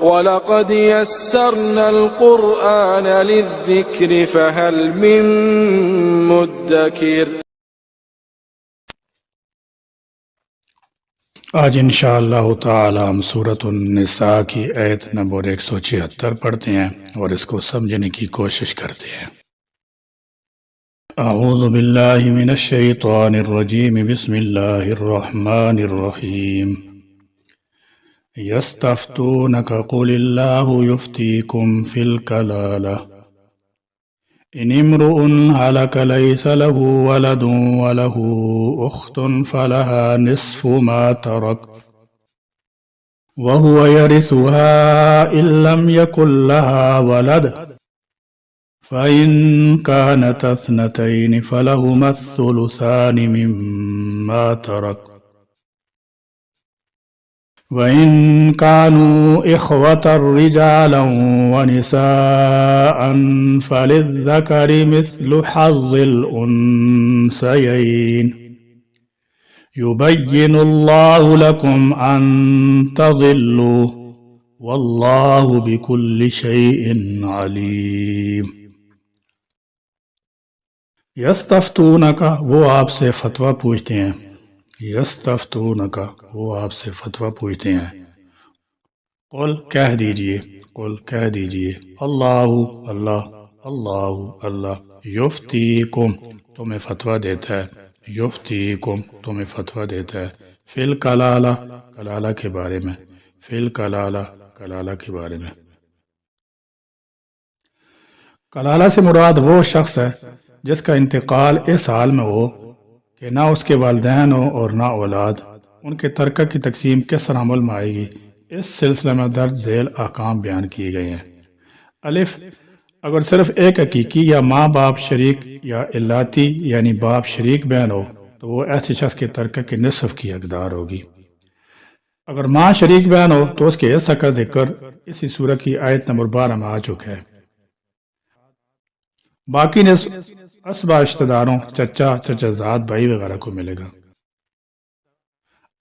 وَلَقَدْ يَسَّرْنَا الْقُرْآنَ لِلذِّكْرِ فَهَلْ مِن مُّدَّكِرٍ۔ آج انشاءاللہ تعالی ہم سورۃ النساء کی آیت نمبر 176 پڑھتے ہیں اور اس کو سمجھنے کی کوشش کرتے ہیں۔ اعوذ باللہ من الشیطان الرجیم، بسم اللہ الرحمن الرحیم۔ یستفتونک قل اللہ یفتیکم فی الکلالہ ان امرؤ هلك ليس له ولد وله أخت فلها نصف ما ترك وهو يرثها إن لم يكن لها ولد فإن كانت اثنتين فلهما الثلثان مما ترك وَإِن كَانُوا إِخْوَةً رِجَالًا وَنِسَاءً فَلِلذَّكَرِ مِثْلُ حَظِّ الْأُنثَيَيْنِ يُبَيِّنُ اللَّهُ لَكُمْ أَن تَضِلُّوا وَاللَّهُ بِكُلِّ شَيْءٍ عَلِيمٌ۔ یستفتونک، وہ آپ سے فتویٰ پوچھتے ہیں۔ یستفتونک، وہ آپ سے فتویٰ پوچھتے ہیں۔ قل، کہہ دیجئے، قل کہہ دیجئے، اللہ اللہ، اللہ اللہ، یفتیکم، تمہیں فتویٰ دیتا ہے، یفتیکم، تمہیں فتویٰ دیتا ہے، فی الکلالہ، کلالہ کے بارے میں، فی الکلالہ، کلالہ کے بارے میں۔ کلالہ سے مراد وہ شخص ہے جس کا انتقال اس حال میں ہو کہ نہ اس کے والدین ہو اور نہ اولاد۔ ان کے ترکہ کی تقسیم کس طرح عمل میں آئے گی، اس سلسلے میں درج ذیل احکام بیان کیے گئے ہیں۔ الف، اگر صرف ایک حقیقی یا ماں باپ شریک یا الاتی یعنی باپ شریک بہن ہو تو وہ ایسے شخص کے ترکہ کے نصف کی حقدار ہوگی۔ اگر ماں شریک بہن ہو تو اس کے حصہ کا ذکر اسی سورہ کی آیت نمبر 12 میں آ چکا ہے۔ باقی نصف اسبا رشتہ داروں، چچا، چچا زاد، بھائی وغیرہ کو ملے گا۔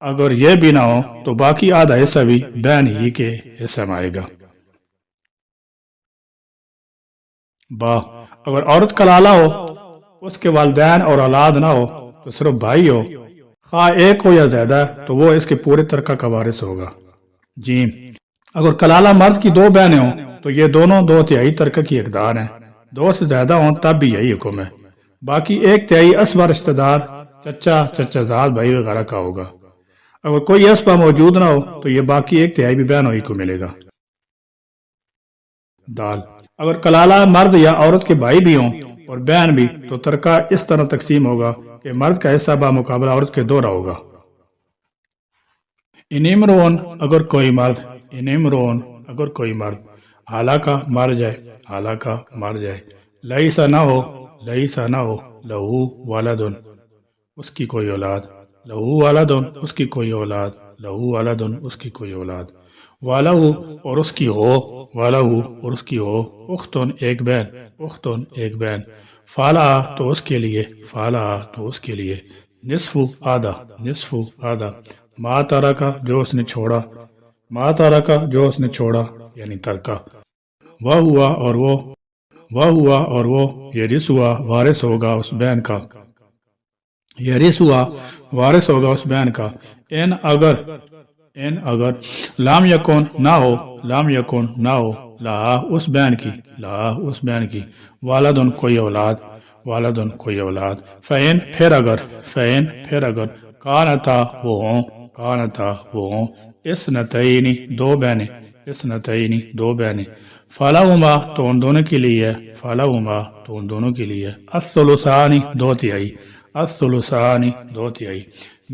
اگر یہ بھی نہ ہو تو باقی آدھا حصہ بھی بہن ہی کے حصہ میں آئے گا۔ با، اگر عورت کلالہ ہو، اس کے والدین اور اولاد نہ ہو تو صرف بھائی ہو، خواہ ایک ہو یا زیادہ، تو وہ اس کے پورے ترکہ کا وارث ہوگا۔ جیم، اگر کلالہ مرد کی دو بہنیں ہوں تو یہ دونوں 2/3 ترکہ کی حقدار ہیں، 2 سے زیادہ ہوں تب بھی یہی حکم ہے۔ باقی 1/3 اسبا رشتہ دار، چچا، چچا زاد، بھائی وغیرہ کا ہوگا۔ اگر کوئی اسبا موجود نہ ہو تو یہ باقی 1/3 بھی بہنوں ہی کو ملے گا۔ دال، اگر کلالہ مرد یا عورت کے بھائی بھی ہوں اور بہن بھی تو ترکہ اس طرح تقسیم ہوگا کہ مرد کا حصہ بمقابلہ عورت کے دوہرا ہوگا۔ ان امرؤن، اگر کوئی مرد، ان امرؤن، اگر کوئی مرد، ہلاکہ، مر جائے، ہلاکہ، مر جائے، لیسا نہ ہو، لیسا نہ ہو، لہو ولدن، اس کی کوئی اولاد، لہو ولدن، اس کی کوئی اولاد، لہو ولدن، اس کی کوئی اولاد، والہو، اور اس کی ہو، والہو، اور اس کی ہو، اختن، ایک بہن، اختن، ایک بہن، فالا، تو اس کے لیے، فالا، تو اس کے لیے، نصف، آدھا، نصف، آدھا، ما ترکا، جو اس نے چھوڑا، ما ترکا، جو اس نے چھوڑا، یعنی ترکہ، وہ ہوا، اور وہ، وہ ہوا، اور وہ، یرث ہوا، وارث ہوگا اس بہن کا، یرث ہوا، وارث ہوگا اس بہن کا، ان اگر، ان اگر، لام یکون، نہ ہو، لام یکون، نہ ہو، لہا، اس بہن کی، لہا، اس بہن کی، والدن، کوئی اولاد، والدن، کوئی اولاد، فین، پھر اگر، فین، پھر اگر، کانتا، وہ ہوں، کانتا، وہ ہوں، اثنتین، دو بہنیں، اثنتین، دو بہنیں، فلہما، تو ان دونوں کے لیے ہے، فلہما، تو ان دونوں کے لیے ہے، الثلثان، 2/3، الثلثان، 2/3،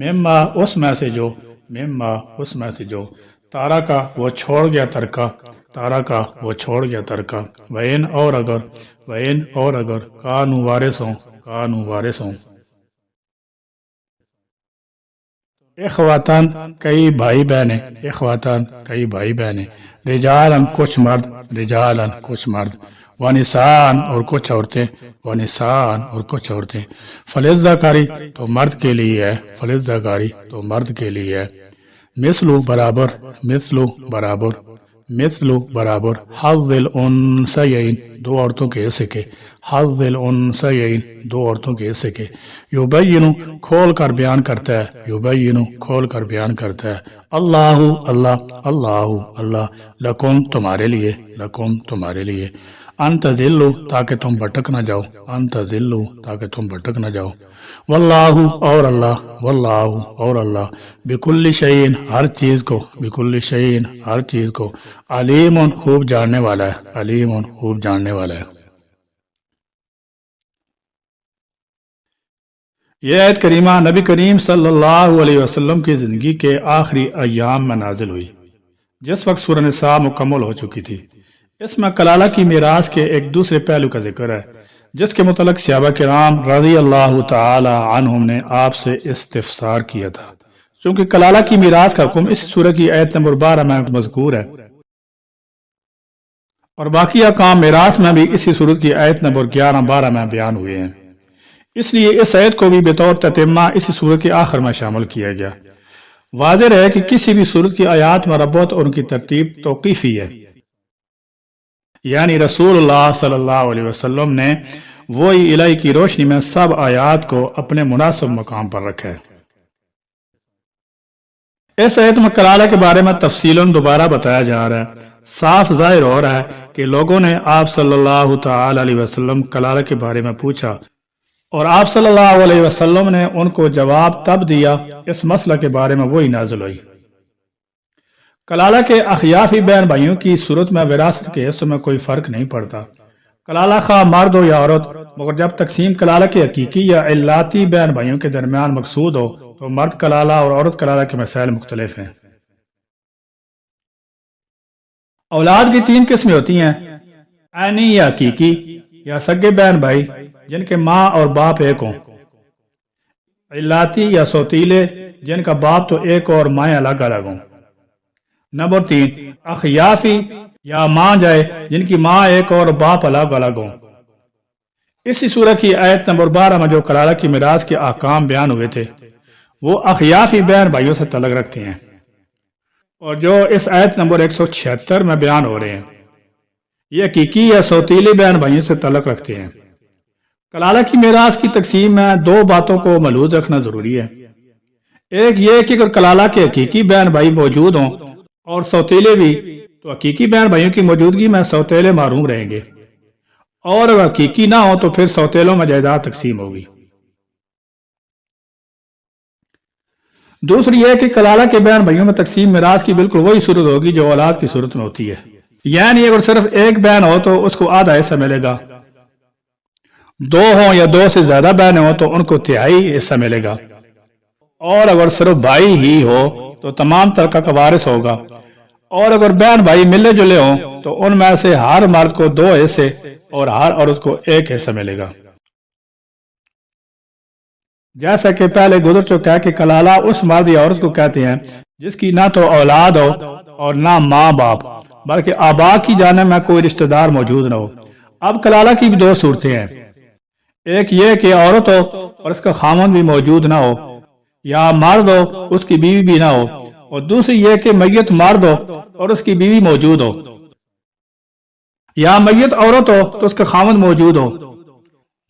مما، اس میں سے جو، مما، اس میں سے جو، تارا کا، وہ چھوڑ گیا ترکہ، تارا کا، وہ چھوڑ گیا ترکہ، وین، اور اگر، وین، اور اگر، کانو، وارث ہوں، کانو، وارث ہوں، اخواتن، کئی بھائی بہنیں، اخواتن، کئی بھائی بہنیں، رجالن، کچھ مرد، رجالن، کچھ مرد، ونسان، اور کچھ عورتیں، ونسان، اور کچھ عورتیں، فللذکر، تو مرد کے لیے ہے، فللذکر، تو مرد کے لیے ہے، مثلو، برابر، مثلو، برابر، مثلو برابر حظ الانثیین دو عورتوں کے حصے کے، حظ الانثیین دو عورتوں کے حصے کے، یبین کھول کر بیان کرتا ہے، یبین کھول کر بیان کرتا ہے، اللہ اللہ اللہ اللہ لکم تمہارے لیے، لکم تمہارے لیے، ان تذلوا تاکہ تم بھٹک نہ جاؤ، ان تذلوا تاکہ تم بھٹک نہ جاؤ، واللہ اور اللہ، واللہ اور اللہ بکل شیء ہر چیز کو، بکل شیء ہر چیز کو، علیم خوب جاننے والا ہے، علیم خوب جاننے والا ہے۔ یہ آیت کریمہ نبی کریم صلی اللہ علیہ وسلم کی زندگی کے آخری ایام میں نازل ہوئی، جس وقت سورہ نساء مکمل ہو چکی تھی۔ اس میں کلالہ کی میراث کے ایک دوسرے پہلو کا ذکر ہے، جس کے متعلق صحابہ کرام رضی اللہ تعالی عنہم نے آپ سے استفسار کیا تھا، چونکہ کلالہ کی میراث کا حکم اس سورہ کی آیت نمبر 12 میں مذکور ہے، اور باقی احکام میراث میں بھی اسی سورت کی آیت نمبر 11-12 میں بیان ہوئے ہیں، اس لیے اس آیت کو بھی بطور تتمہ اسی سورت کے آخر میں شامل کیا گیا۔ واضح ہے کہ کسی بھی سورت کی آیات مربوط اور ان کی ترتیب توقیفی ہے، یعنی رسول اللہ صلی اللہ علیہ وسلم نے وحی الہی کی روشنی میں سب آیات کو اپنے مناسب مقام پر رکھا ہے۔ اس آیت میں کلالہ کے بارے میں تفصیلاً دوبارہ بتایا جا رہا ہے۔ صاف ظاہر ہو رہا ہے کہ لوگوں نے آپ صلی اللہ تعالی علیہ وسلم کلالہ کے بارے میں پوچھا، اور آپ صلی اللہ علیہ وسلم نے ان کو جواب تب دیا اس مسئلہ کے بارے میں وہی نازل ہوئی۔ کلالہ کے اخیافی بہن بھائیوں کی صورت میں وراثت کے حصوں میں کوئی فرق نہیں پڑتا، کلالہ خواہ مرد ہو یا عورت، مگر جب تقسیم کلالہ کے حقیقی یا علاتی بہن بھائیوں کے درمیان مقصود ہو تو مرد کلالہ اور عورت کلالہ کے مسائل مختلف ہیں۔ اولاد کی 3 قسمیں ہوتی ہیں، عینی یا حقیقی، یا سگے بہن بھائی جن کے ماں اور باپ ایک ہوں، علاتی یا سوتیلے جن کا باپ تو ایک اور مائیں الگ الگ ہوں۔ نمبر 3 اخیافی یا ماں جائے جن کی ماں ایک اور باپ الگ الگ ہوں۔ اسی سورہ کی آیت نمبر 12 میں جو کلالہ کی میراث کے احکام بیان ہوئے تھے وہ اخیافی بہن بھائیوں سے تعلق رکھتے ہیں، اور جو اس آیت نمبر 176 میں بیان ہو رہے ہیں یہ حقیقی یا سوتیلی بہن بھائیوں سے تعلق رکھتے ہیں۔ کلالہ کی میراث کی تقسیم میں 2 باتوں کو ملحوظ رکھنا ضروری ہے۔ ایک یہ کہ اگر کلالہ کے حقیقی بہن بھائی موجود ہوں اور سوتیلے بھی، تو حقیقی بہن بھائیوں کی موجودگی میں سوتیلے محروم رہیں گے، اور اگر حقیقی نہ ہو تو پھر سوتیلوں میں جائیداد تقسیم ہوگی۔ دوسری یہ کہ کلالہ کے بہن بھائیوں میں تقسیم میراث کی بالکل وہی صورت ہوگی جو اولاد کی صورت میں ہوتی ہے، یعنی اگر صرف ایک بہن ہو تو اس کو آدھا حصہ ملے گا، 2 ہوں یا 2 سے زیادہ بہنیں ہوں تو ان کو 1/3 حصہ ملے گا، اور اگر صرف بھائی ہی ہو تو تمام ترکہ کا وارث ہوگا، اور اگر بہن بھائی ملے جلے ہوں تو ان میں سے ہر مرد کو 2 حصے اور ہر عورت کو 1 حصہ ملے گا۔ جیسا کہ پہلے گزر چکا ہے کہ کلالہ اس مرد یا عورت کو کہتے ہیں جس کی نہ تو اولاد ہو اور نہ ماں باپ بلکہ آبا کی جانب میں کوئی رشتہ دار موجود نہ ہو۔ اب کلالہ کی بھی 2 صورتیں ہیں، ایک یہ کہ عورت ہو اور اس کا خامند بھی موجود نہ ہو، یا مرد ہو اس کی بیوی بھی نہ ہو، اور دوسری یہ کہ میت مرد ہو اور اس کی بیوی موجود ہو، یا میت عورت ہو تو اس کا خامند موجود ہو۔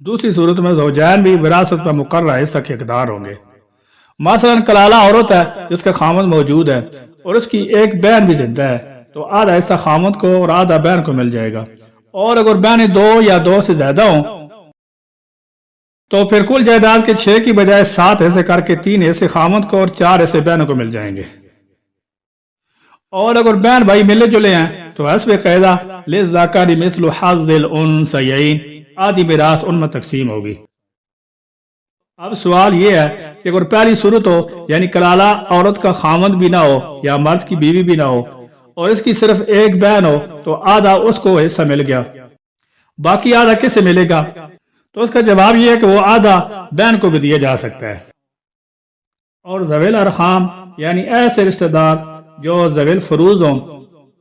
دوسری صورت میں زوجین بھی وراثت پر مقررہ حصہ کے حقدار ہوں گے۔ مثلا کلالہ عورت ہے جس کا خامند موجود ہے اور اس کی ایک بہن بھی زندہ ہے، تو آدھا حصہ خامند کو اور آدھا بہن کو مل جائے گا، اور اگر بہنیں 2 یا 2 سے زیادہ ہوں تو پھر کل جائیداد کے 6 کی بجائے 7 حصے کر کے 3 حصے خامند کو اور 4 حصے بہنوں کو مل جائیں گے، اور اگر بہن بھائی ملے جلے ہیں تو حسب قاعدہ للذکر مثل حظ الانثیین آدھی میراث ان میں تقسیم ہوگی۔ اب سوال یہ ہے کہ اگر پہلی صورت ہو یعنی کلالہ عورت کا خامند بھی نہ ہو یا مرد کی بیوی بھی نہ ہو اور اس کی صرف ایک بہن ہو تو آدھا اس کو حصہ مل گیا، باقی آدھا کس سے ملے گا؟ تو اس کا جواب یہ ہے کہ وہ آدھا بہن کو بھی دیا جا سکتا ہے۔ اور ذوی الارحام یعنی ایسے رشتہ دار جو ذوی الفروض ہوں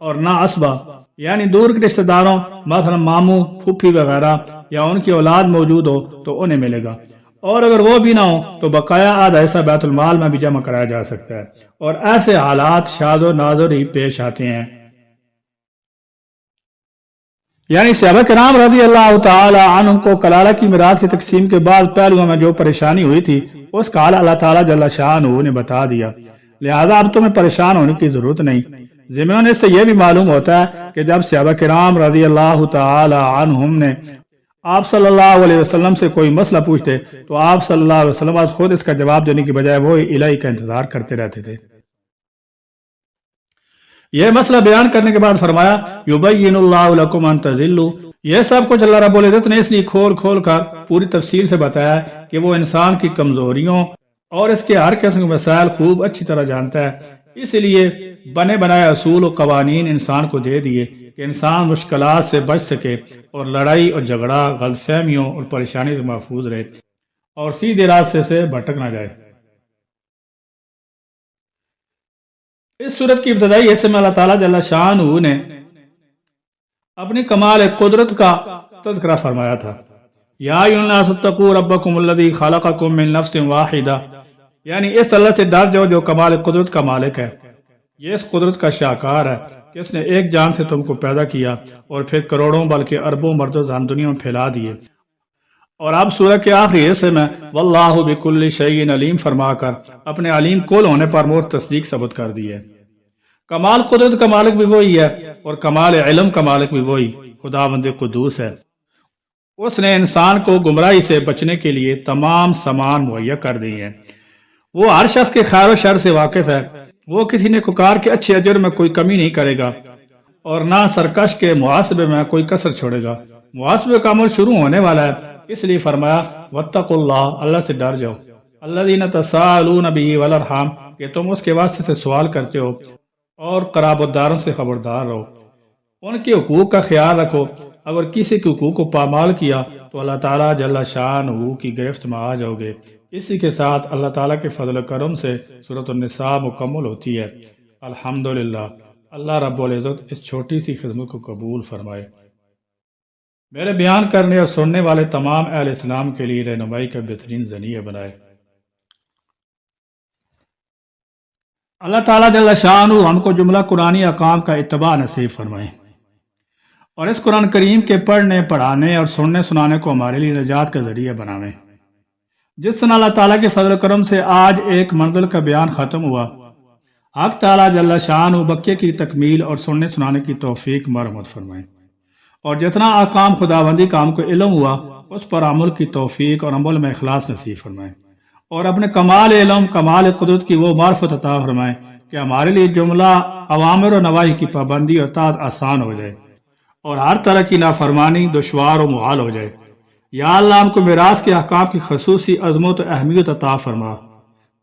اور نہ اسبہ یعنی دور کے رشتہ داروں مثلا ماموں پھوپھی وغیرہ یا ان کی اولاد موجود ہو تو انہیں ملے گا، اور اگر وہ بھی نہ ہو تو بقایا آدھا حصہ بیت المال میں بھی جمع کرایا جا سکتا ہے، اور ایسے حالات شاذ و نادر ہی پیش آتے ہیں۔ یعنی صحابہ کرام رضی اللہ تعالی عنہم کو کلالہ کی میراث کی تقسیم کے بعد پہلوؤں میں جو پریشانی ہوئی تھی اس کا حل اللہ تعالیٰ جل شانہ نے بتا دیا، لہذا اب تمہیں پریشان ہونے کی ضرورت نہیں۔ ضمن اس سے یہ بھی معلوم ہوتا ہے کہ جب صحابہ کرام رضی اللہ تعالی عنہم نے آپ صلی اللہ علیہ وسلم سے کوئی مسئلہ پوچھتے تو آپ صلی اللہ علیہ وسلم آج خود اس کا جواب دینے کی بجائے وہ الہی کا انتظار کرتے رہتے تھے۔ یہ مسئلہ بیان کرنے کے بعد فرمایا یبین اللہ لکم ان تضلوا، یہ سب کچھ اللہ رب العزت نے اس لیے کھول کھول کر پوری تفصیل سے بتایا کہ وہ انسان کی کمزوریوں اور اس کے ہر قسم کے مسائل خوب اچھی طرح جانتا ہے، اس لیے بنے بنائے اصول و قوانین انسان کو دے دیے کہ انسان مشکلات سے بچ سکے اور لڑائی اور جھگڑا، غلط فہمیوں اور پریشانی سے محفوظ رہے اور سیدھے راستے سے بھٹک نہ جائے۔ اس صورت کی ابتدائی حصے میں اللہ تعالیٰ جل شانہ نے اپنی کمال قدرت کا تذکرہ فرمایا تھا۔ یا ایھا الناس اتقوا ربکم الذی خلقکم من نفس واحدہ، یعنی اس اللہ سے ڈر جاؤ جو کمال قدرت کا مالک ہے، یہ اس قدرت کا شاہکار ہے کہ اس نے ایک جان سے تم کو پیدا کیا اور پھر کروڑوں بلکہ اربوں مرد و زن دنیا میں پھیلا دیے۔ اور اب سورہ کے آخری حصے میں واللہ بکل شیء علیم فرما کر اپنے علیم کل ہونے پر مور تصدیق ثبت کر دی ہے۔ کمال قدرت کا مالک بھی وہی ہے اور کمال علم کا مالک بھی وہی خداوند قدوس ہے۔ اس نے انسان کو گمراہی سے بچنے کے لیے تمام سامان مہیا کر دی ہیں۔ وہ ہر شخص کے خیر و شر سے واقف ہے، وہ کسی نیکوکار کے اچھے اجر میں کوئی کمی نہیں کرے گا اور نہ سرکش کے محاسبے میں کوئی کسر چھوڑے گا۔ محاسبے کا عمل شروع ہونے والا ہے، اس لیے فرمایا واتقوا اللہ، اللہ سے ڈر جاؤ، الذین تساءلون بہ والارحام، کہ تم اس کے واسطے سے سوال کرتے ہو اور قرابت داروں سے خبردار رہو، ان کے حقوق کا خیال رکھو، اگر کسی کے حقوق کو پامال کیا تو اللہ تعالیٰ جل شانہ کی گرفت میں آ جاؤ گے۔ اسی کے ساتھ اللہ تعالیٰ کے فضل و کرم سے سورۃ النساء مکمل ہوتی ہے۔ الحمدللہ، اللہ رب العزت اس چھوٹی سی خدمت کو قبول فرمائے، میرے بیان کرنے اور سننے والے تمام اہل اسلام کے لیے رہنمائی کا بہترین ذریعہ بنائے۔ اللہ تعالیٰ جل شانہ ہم کو جملہ قرآنی احکام کا اتباع نصیب فرمائے اور اس قرآن کریم کے پڑھنے، پڑھانے اور سننے سنانے کو ہمارے لیے نجات کا ذریعہ بناویں۔ جس طرح اللہ تعالیٰ کے فضل و کرم سے آج ایک منزل کا بیان ختم ہوا، حق تعالیٰ جل شانہ بقیہ کی تکمیل اور سننے سنانے کی توفیق مرحمت فرمائے، اور جتنا احکام خداوندی کا ہم کو علم ہوا اس پر عمل کی توفیق اور عمل میں اخلاص نصیب فرمائے، اور اپنے کمال علم، کمال قدرت کی وہ معرفت عطا فرمائے کہ ہمارے لیے جملہ اوامر و نواہی کی پابندی اور اطاعت آسان ہو جائے اور ہر طرح کی نافرمانی دشوار و محال ہو جائے۔ یا اللہ ہم کو میراث کے احکام کی خصوصی عظمت و اہمیت عطا فرما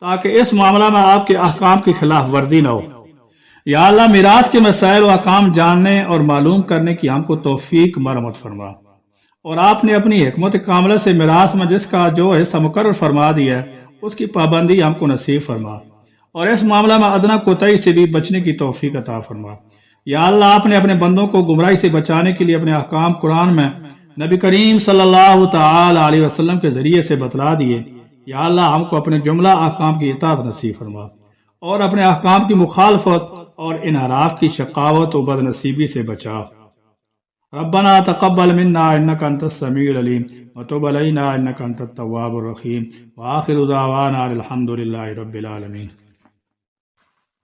تاکہ اس معاملہ میں آپ کے احکام کی خلاف ورزی نہ ہو۔ یا اللہ میراث کے مسائل و احکام جاننے اور معلوم کرنے کی ہم کو توفیق مرحمت فرما، اور آپ نے اپنی حکمت کاملہ سے میراث میں جس کا جو حصہ مقرر فرما دیا ہے اس کی پابندی ہم کو نصیب فرما، اور اس معاملہ میں ادنا کوتاہی سے بھی بچنے کی توفیق عطا فرما۔ یا اللہ آپ نے اپنے بندوں کو گمراہی سے بچانے کے لیے اپنے احکام قرآن میں نبی کریم صلی اللہ تعالی علیہ وسلم کے ذریعے سے بتلا دیے۔ یا اللہ ہم کو اپنے جملہ احکام کی اطاعت نصیب فرما اور اپنے احکام کی مخالفت اور انحراف کی شقاوت و بد نصیبی سے بچا۔ ربنا تقبل منا انك انت السميع العليم وتب علينا انك انت التواب الرحيم واخر دعوانا الحمد لله رب العالمين۔